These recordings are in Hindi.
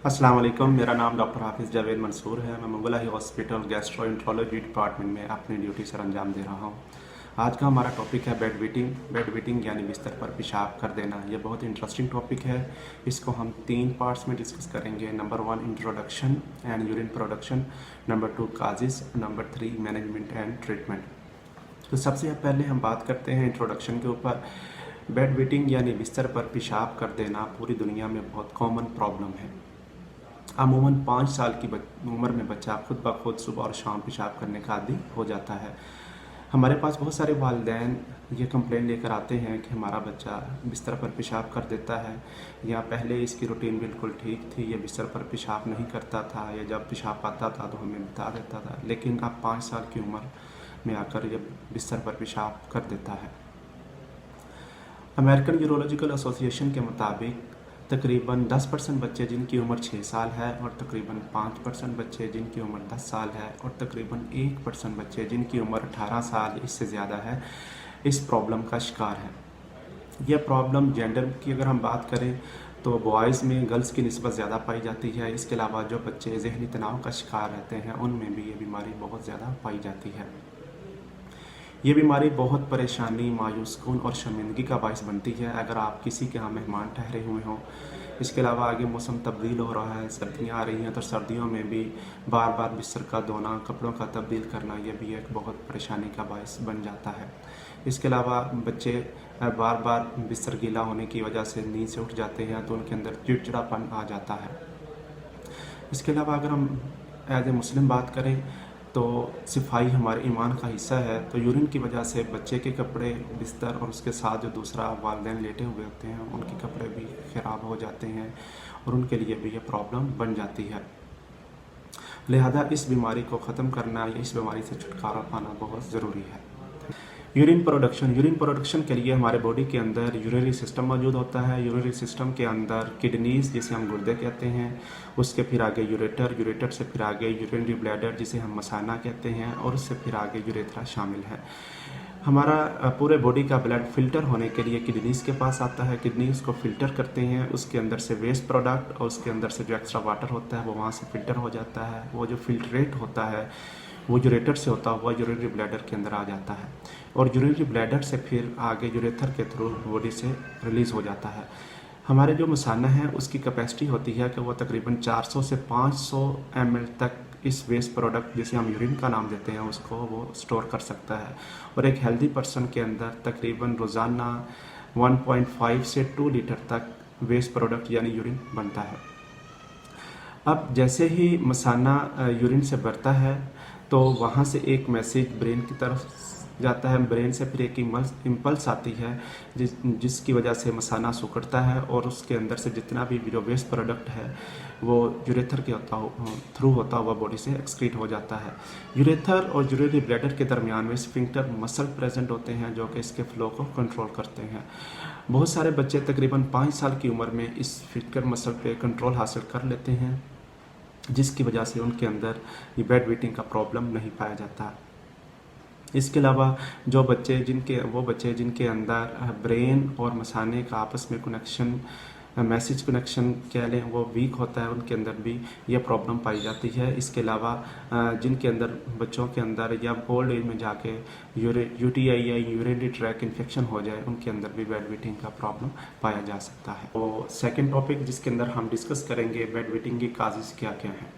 अस्सलाम वालेकुम। मेरा नाम डॉक्टर हाफिज़ जावेद मंसूर है। मैं मुगल हॉस्पिटल गैस्ट्रोएंटरोलॉजी डिपार्टमेंट में अपनी ड्यूटी सर अंजाम दे रहा हूँ। आज का हमारा टॉपिक है बेड वेटिंग। बेड वेटिंग यानी बिस्तर पर पेशाब कर देना। ये बहुत इंटरेस्टिंग टॉपिक है। इसको हम 3 पार्ट्स में डिस्कस करेंगे। Number 1 introduction and urine production, number 2 causes, number 3 management and treatment. तो सबसे पहले हम बात करते हैं इंट्रोडक्शन के ऊपर। बेड वेटिंग यानी बिस्तर पर पेशाब कर देना पूरी दुनिया में बहुत कॉमन प्रॉब्लम है। अमूमन 5 साल की उम्र में बच्चा खुद ब खुद सुबह और शाम पेशाब करने का आदी हो जाता है। हमारे पास बहुत सारे वालिदैन ये कंप्लेन लेकर आते हैं कि हमारा बच्चा बिस्तर पर पेशाब कर देता है, या पहले इसकी रूटीन बिल्कुल ठीक थी, ये बिस्तर पर पेशाब नहीं करता था, या जब पेशाब आता था तो हमें बता देता था, लेकिन अब 5 साल की उम्र में आकर ये बिस्तर पर पेशाब कर देता है। अमेरिकन यूरोलॉजिकल एसोसिएशन के मुताबिक तकरीबन 10% बच्चे जिनकी उम्र 6 साल है, और तकरीबन 5% बच्चे जिनकी उम्र 10 साल है, और तकरीबन 1% बच्चे जिनकी उम्र 18 साल इससे ज़्यादा है, इस प्रॉब्लम का शिकार है। यह प्रॉब्लम जेंडर की अगर हम बात करें तो बॉयज़ में गर्ल्स की निस्बत ज़्यादा पाई जाती है। इसके अलावा जो बच्चे ज़हनी तनाव का शिकार रहते हैं उनमें भी ये बीमारी बहुत ज़्यादा पाई जाती है। ये बीमारी बहुत परेशानी, मायूसकून और शर्मिंदगी का बायस बनती है अगर आप किसी के यहाँ मेहमान ठहरे हुए हों। इसके अलावा आगे मौसम तब्दील हो रहा है, सर्दियाँ आ रही हैं, तो सर्दियों में भी बार बार बिस्तर का धोना, कपड़ों का तब्दील करना, ये भी एक बहुत परेशानी का बायस बन जाता है। इसके अलावा बच्चे बार बार बिस्तर गीला होने की वजह से नींद से उठ जाते हैं तो उनके अंदर चिड़चिड़ापन आ जाता है। इसके अलावा अगर हम एज ए मुस्लिम बात करें तो सफाई हमारे ईमान का हिस्सा है, तो यूरिन की वजह से बच्चे के कपड़े, बिस्तर और उसके साथ जो दूसरा वालिदैन लेटे हुए होते हैं उनके कपड़े भी ख़राब हो जाते हैं और उनके लिए भी ये प्रॉब्लम बन जाती है। लिहाजा इस बीमारी को ख़त्म करना या इस बीमारी से छुटकारा पाना बहुत ज़रूरी है। यूरिन प्रोडक्शन के लिए हमारे बॉडी के अंदर यूरिनरी सिस्टम मौजूद होता है। यूरिनरी सिस्टम के अंदर किडनीज जिसे हम गुर्दे कहते हैं, उसके फिर आगे यूरेटर से फिर आगे यूरिनरी ब्लैडर जिसे हम मसाना कहते हैं, और उससे फिर आगे यूरेथ्रा शामिल है। हमारा पूरे बॉडी का ब्लड फिल्टर होने के लिए किडनीज के पास आता है। किडनीज को फिल्टर करते हैं, उसके अंदर से वेस्ट प्रोडक्ट और उसके अंदर से जो एक्स्ट्रा वाटर होता है वो वहाँ से फिल्टर हो जाता है। वो जो फिल्ट्रेट होता है वो यूरेटर से होता हुआ यूरिनरी ब्लैडर के अंदर आ जाता है, और यूरिनरी ब्लैडर से फिर आगे यूरेथर के थ्रू बॉडी से रिलीज़ हो जाता है। हमारे जो मसाना है उसकी कैपेसिटी होती है कि वो तकरीबन 400 से 500 ml तक इस वेस्ट प्रोडक्ट जिसे हम यूरिन का नाम देते हैं उसको वो स्टोर कर सकता है, और एक हेल्दी पर्सन के अंदर तकरीबन रोज़ाना 1.5 से 2 लीटर तक वेस्ट प्रोडक्ट यानी यूरिन बनता है। अब जैसे ही मसाना यूरिन से भरता है तो वहाँ से एक मैसेज ब्रेन की तरफ जाता है। ब्रेन से फिर एक इम्पल्स आती है जिसकी वजह से मसाना सिकुड़ता है, और उसके अंदर से जितना भी जो वेस्ट प्रोडक्ट है वो यूरेथर के थ्रू होता हुआ बॉडी से एक्सक्रीट हो जाता है। यूरेथर और यूरिनरी ब्लैडर के दरमियान में स्फिंक्टर मसल प्रेजेंट होते हैं जो कि इसके फ्लो को कंट्रोल करते हैं। बहुत सारे बच्चे तकरीबन 5 साल की उम्र में इस स्फिंक्टर मसल पे कंट्रोल हासिल कर लेते हैं, जिसकी वजह से उनके अंदर ये बेड वेटिंग का प्रॉब्लम नहीं पाया जाता। इसके अलावा जो बच्चे जिनके अंदर ब्रेन और मसाने का आपस में कनेक्शन, मैसेज कनेक्शन कह लें, वो वीक होता है, उनके अंदर भी ये प्रॉब्लम पाई जाती है। इसके अलावा जिनके अंदर बच्चों के अंदर या ओल्ड एज में जाके यूटीआई या यूरिनरी ट्रैक इन्फेक्शन हो जाए, उनके अंदर भी बेड वेटिंग का प्रॉब्लम पाया जा सकता है। तो सेकेंड टॉपिक जिसके अंदर हम डिस्कस करेंगे बेड वेटिंग की काजेज़ क्या क्या हैं।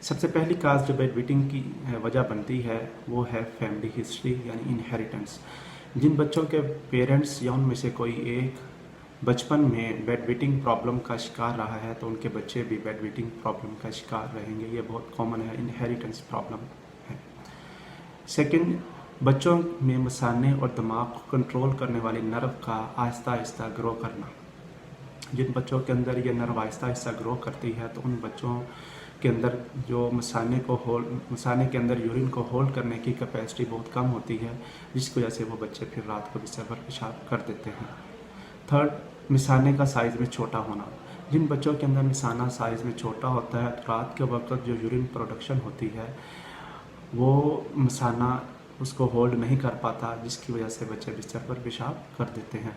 सबसे पहली काज जो बेड वेटिंग की वजह बनती है वो है फैमिली हिस्ट्री यानी इनहेरिटेंस। जिन बच्चों के पेरेंट्स या उनमें से कोई एक बचपन में बेड वेटिंग प्रॉब्लम का शिकार रहा है तो उनके बच्चे भी बेड वेटिंग प्रॉब्लम का शिकार रहेंगे। ये बहुत कॉमन है, इनहेरिटेंस प्रॉब्लम है। सेकंड, बच्चों में मसाने और दिमाग को कंट्रोल करने वाले नर्व का आहिस्ता आहिस्ता ग्रो करना। जिन बच्चों के अंदर ये नर्व आहिस्ता आहिस्ता ग्रो करती है तो उन बच्चों के अंदर जो मसाने के अंदर यूरिन को होल्ड करने की कैपेसिटी बहुत कम होती है, जिसकी वजह से वो बच्चे फिर रात को बिस्तर पर पेशाब कर देते हैं। थर्ड, मिसाने का साइज़ में छोटा होना। जिन बच्चों के अंदर मिसाना साइज़ में छोटा होता है तो रात के वक्त जो यूरिन प्रोडक्शन होती है वो मिसाना उसको होल्ड नहीं कर पाता, जिसकी वजह से बच्चे बिस्तर पर पेशाब कर देते हैं।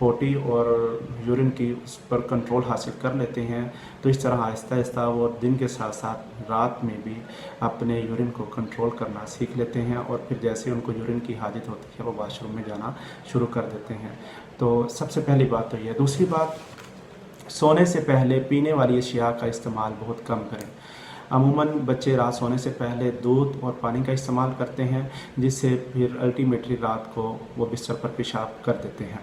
पोटी और यूरिन की उस पर कंट्रोल हासिल कर लेते हैं, तो इस तरह आहिस्ता आहिस्ता वो दिन के साथ साथ रात में भी अपने यूरिन को कंट्रोल करना सीख लेते हैं, और फिर जैसे उनको यूरिन की हाजत होती है वो वाशरूम में जाना शुरू कर देते हैं। तो सबसे पहली बात तो ये। दूसरी बात, सोने से पहले पीने वाली अशिया का इस्तेमाल बहुत कम करें। अमूमन बच्चे रात सोने से पहले दूध और पानी का इस्तेमाल करते हैं, जिससे फिर अल्टीमेटली रात को वो बिस्तर पर पेशाब कर देते हैं।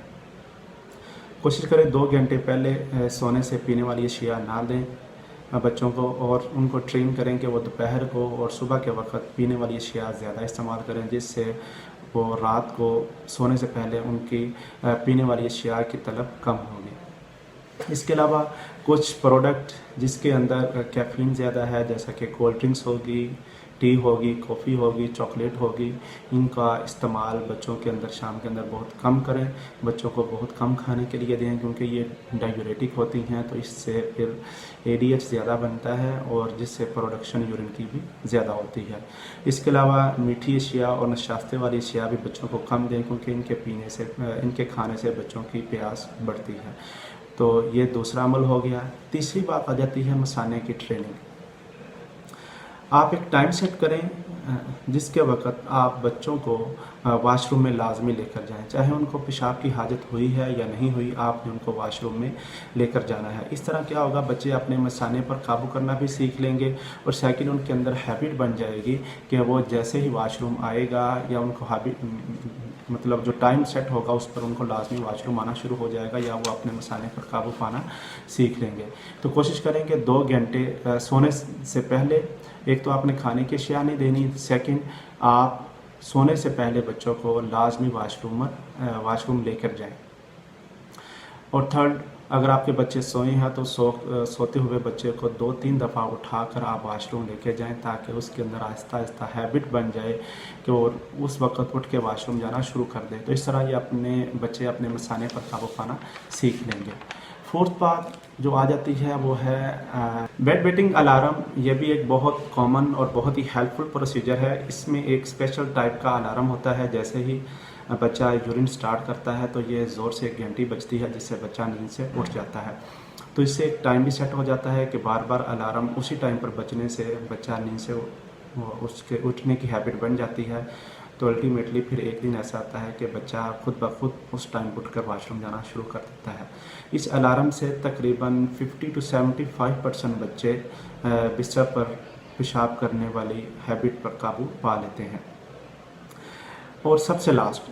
कोशिश करें 2 घंटे पहले सोने से पीने वाली अशिया ना दें बच्चों को, और उनको ट्रेन करें कि वो दोपहर को और सुबह के वक्त पीने वाली अशिया ज़्यादा इस्तेमाल करें, जिससे वो रात को सोने से पहले उनकी पीने वाली अशिया की तलब कम होगी। इसके अलावा कुछ प्रोडक्ट जिसके अंदर कैफीन ज़्यादा है, जैसा कि कोल्ड ड्रिंक्स होगी, टी होगी, कॉफ़ी होगी, चॉकलेट होगी, इनका इस्तेमाल बच्चों के अंदर शाम के अंदर बहुत कम करें। बच्चों को बहुत कम खाने के लिए दें, क्योंकि ये डाययूरेटिक होती हैं, तो इससे फिर ADH ज़्यादा बनता है और जिससे प्रोडक्शन यूरिन की भी ज़्यादा होती है। इसके अलावा मीठी अशिया और नशास्ते वाली अशिया भी बच्चों को कम दें, क्योंकि इनके खाने से बच्चों की प्यास बढ़ती है। तो ये दूसरा अमल हो गया। तीसरी बात आ जाती है मसाने की ट्रेनिंग। आप एक टाइम सेट करें जिसके वक्त आप बच्चों को वाशरूम में लाजमी लेकर जाएं, चाहे उनको पेशाब की हाजत हुई है या नहीं हुई, आपने उनको वाशरूम में लेकर जाना है। इस तरह क्या होगा, बच्चे अपने मसाने पर काबू करना भी सीख लेंगे, और सेकंड उनके अंदर हैबिट बन जाएगी कि वो जैसे ही वाशरूम आएगा या उनको मतलब जो टाइम सेट होगा उस पर उनको लाजमी वाशरूम आना शुरू हो जाएगा, या वो अपने मसाने पर काबू पाना सीख लेंगे। तो कोशिश करें कि 2 घंटे सोने से पहले एक तो आपने खाने की अशिया नहीं देनी, सेकंड आप सोने से पहले बच्चों को लाजमी वाशरूम लेकर जाएं, और थर्ड, अगर आपके बच्चे सोए हैं तो सोते हुए बच्चे को 2-3 दफ़ा उठाकर आप वाशरूम लेके जाएं, ताकि उसके अंदर आहिस्ता आहिस्ता हैबिट बन जाए कि वो उस वक्त उठ के वाशरूम जाना शुरू कर दे। तो इस तरह ये बच्चे अपने मसाने पर काबू पाना सीख लेंगे। फोर्थ बात जो आ जाती है वो है बेड वेटिंग अलार्म। ये भी एक बहुत कॉमन और बहुत ही हेल्पफुल प्रोसीजर है। इसमें एक स्पेशल टाइप का अलार्म होता है, जैसे ही बच्चा यूरिन स्टार्ट करता है तो ये ज़ोर से एक घंटी बजती है, जिससे बच्चा नींद से उठ जाता है। तो इससे एक टाइम भी सेट हो जाता है कि बार बार अलार्म उसी टाइम पर बजने से बच्चा नींद से उसके उठने की हैबिट बन जाती है। तो अल्टीमेटली फिर एक दिन ऐसा आता है कि बच्चा खुद ब खुद उस टाइम उठकर वाशरूम जाना शुरू कर देता है। इस अलार्म से तकरीबन 50 to 75% बच्चे बिस्तर पर पेशाब करने वाली हैबिट पर काबू पा लेते हैं। और सबसे लास्ट,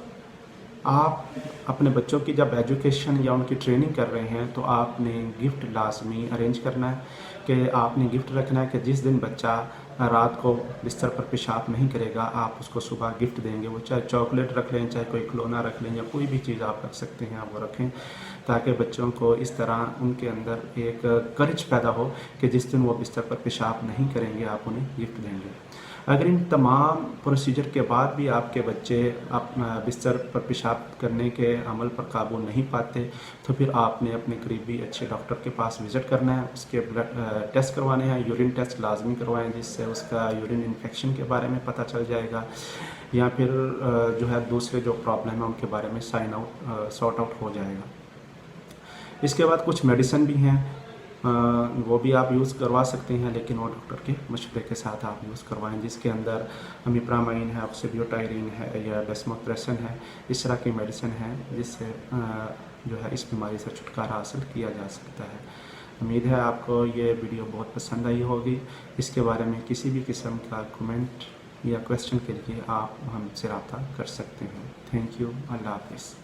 आप अपने बच्चों की जब एजुकेशन या उनकी ट्रेनिंग कर रहे हैं तो आपने गिफ्ट लाजमी अरेंज करना है, कि आपने गिफ्ट रखना है कि जिस दिन बच्चा रात को बिस्तर पर पेशाब नहीं करेगा आप उसको सुबह गिफ्ट देंगे। वो चाहे चॉकलेट रख लें, चाहे कोई खिलौना रख लें, या कोई भी चीज़ आप रख सकते हैं आप वो रखें, ताकि बच्चों को इस तरह उनके अंदर एक करेज पैदा हो कि जिस दिन वो बिस्तर पर पेशाब नहीं करेंगे आप उन्हें गिफ्ट देंगे। अगर इन तमाम प्रोसीजर के बाद भी आपके बच्चे बिस्तर पर पेशाब करने के अमल पर काबू नहीं पाते, तो फिर आपने अपने करीबी अच्छे डॉक्टर के पास विज़िट करना है, उसके ब्लड टेस्ट करवाने हैं, यूरिन टेस्ट लाजमी करवाएं, जिससे उसका यूरिन इन्फेक्शन के बारे में पता चल जाएगा, या फिर जो है दूसरे जो प्रॉब्लम है उनके बारे में सॉर्ट आउट हो जाएगा। इसके बाद कुछ मेडिसिन भी हैं, वो भी आप यूज़ करवा सकते हैं, लेकिन वो डॉक्टर के मशवरे के साथ आप यूज़ करवाएं, जिसके अंदर अमिप्रामाइन है, ऑक्सीब्यूटाइरिन है या डेस्मोप्रेसन है। इस तरह की मेडिसिन है जिससे जो है इस बीमारी से छुटकारा हासिल किया जा सकता है। उम्मीद है आपको ये वीडियो बहुत पसंद आई होगी। इसके बारे में किसी भी किस्म का कमेंट या क्वेश्चन के लिए आप हमसे रब्ता कर सकते हैं। Thank you. अल्लाह हाफिज़।